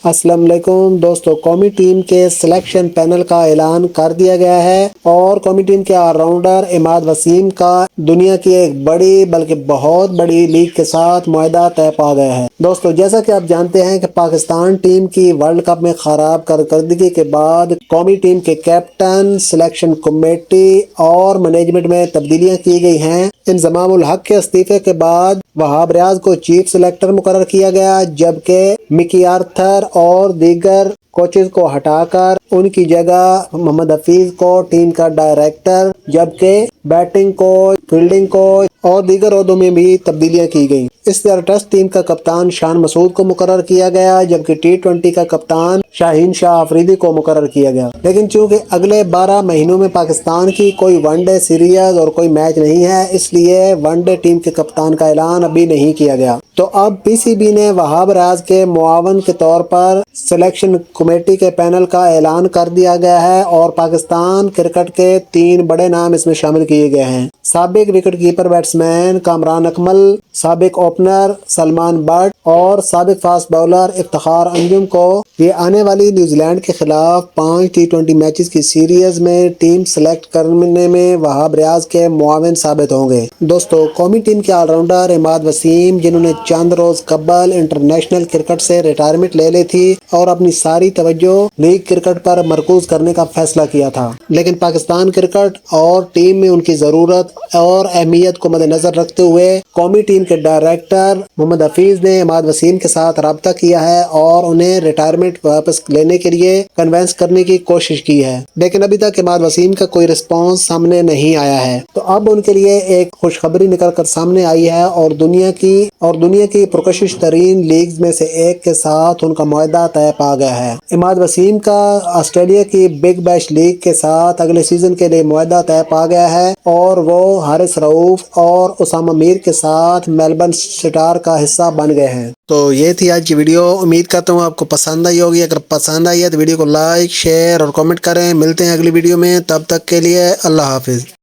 السلام علیکم دوستو، قومی ٹیم کے سلیکشن پینل کا اعلان کر دیا گیا ہے اور قومی ٹیم کے آل راؤنڈر عماد وسیم کا دنیا کی ایک بڑی بلکہ بہت بڑی لیگ کے ساتھ معاہدہ طے پا گیا ہے۔ دوستو، جیسا کہ آپ جانتے ہیں کہ پاکستان ٹیم کی ورلڈ کپ میں خراب کارکردگی کے بعد قومی ٹیم کے کیپٹن، سلیکشن کمیٹی اور مینجمنٹ میں تبدیلیاں کی گئی ہیں۔ انضمام الحق کے استعفے کے بعد وہاب ریاض کو چیف سلیکٹر مقرر کیا گیا، جبکہ مکی آرتھر اور دیگر کوچز کو ہٹا کر ان کی جگہ محمد حفیظ کو ٹیم کا ڈائریکٹر، جبکہ بیٹنگ کوچ، فیلڈنگ کوچ اور دیگر عہدوں میں بھی تبدیلیاں کی گئیں۔ اس طرح ٹیسٹ ٹیم کا کپتان شان مسعود کو مقرر کیا گیا، جبکہ ٹی 20 کا کپتان شاہین شاہ آفریدی کو مقرر کیا گیا۔ لیکن چونکہ اگلے 12 مہینوں میں پاکستان کی کوئی ون ڈے سیریز اور کوئی میچ نہیں ہے، اس لیے ون ڈے ٹیم کے کپتان کا اعلان ابھی نہیں کیا گیا۔ تو اب پی سی بی نے وہاب ریاض کے معاون کے طور پر سلیکشن کمیٹی کے پینل کا اعلان کر دیا گیا ہے اور پاکستان کرکٹ کے 3 بڑے نام اس میں شامل کیے گئے ہیں۔ سابق وکٹ کیپر بیٹسمین کامران اکمل، سابق اوپنر سلمان بٹ اور سابق فاسٹ باؤلر افتخار انجم کو یہ آنے والی نیوزی لینڈ کے خلاف 5 T20 میچز کی سیریز میں ٹیم سلیکٹ کرنے میں وہاب ریاض کے معاون ثابت ہوں گے۔ دوستو، قومی ٹیم کے آل راؤنڈر عماد وسیم، جنہوں نے چند روز قبل انٹرنیشنل کرکٹ سے ریٹائرمنٹ لے لی تھی اور اپنی ساری توجہ لیگ کرکٹ پر مرکوز کرنے کا فیصلہ کیا تھا، لیکن پاکستان کرکٹ اور ٹیم میں ان کی ضرورت اور اہمیت کو مد نظر رکھتے ہوئے قومی ٹیم کے ڈائریکٹر محمد حفیظ نے عماد وسیم کے ساتھ رابطہ کیا ہے اور انہیں ریٹائرمنٹ واپس لینے کے لیے کنونس کرنے کی کوشش کی ہے، لیکن ابھی تک عماد وسیم کا کوئی رسپانس سامنے نہیں آیا ہے۔ تو اب ان کے لیے ایک خوشخبری نکل کر سامنے آئی ہے اور دنیا کی پرکشش ترین لیگز میں سے ایک کے ساتھ ان کا معاہدہ طے پا گیا ہے۔ عماد وسیم کا آسٹریلیا کی بگ بیش لیگ کے ساتھ اگلے سیزن کے لیے معاہدہ طے پا گیا ہے اور وہ حارث رؤوف اور اسامہ میر کے ساتھ میلبرن اسٹار کا حصہ بن گئے ہیں۔ تو یہ تھی آج کی ویڈیو، امید کرتا ہوں آپ کو پسند آئی ہوگی۔ اگر پسند آئی ہے تو ویڈیو کو لائک، شیئر اور کامنٹ کریں۔ ملتے ہیں اگلی ویڈیو میں، تب تک کے لیے اللہ حافظ۔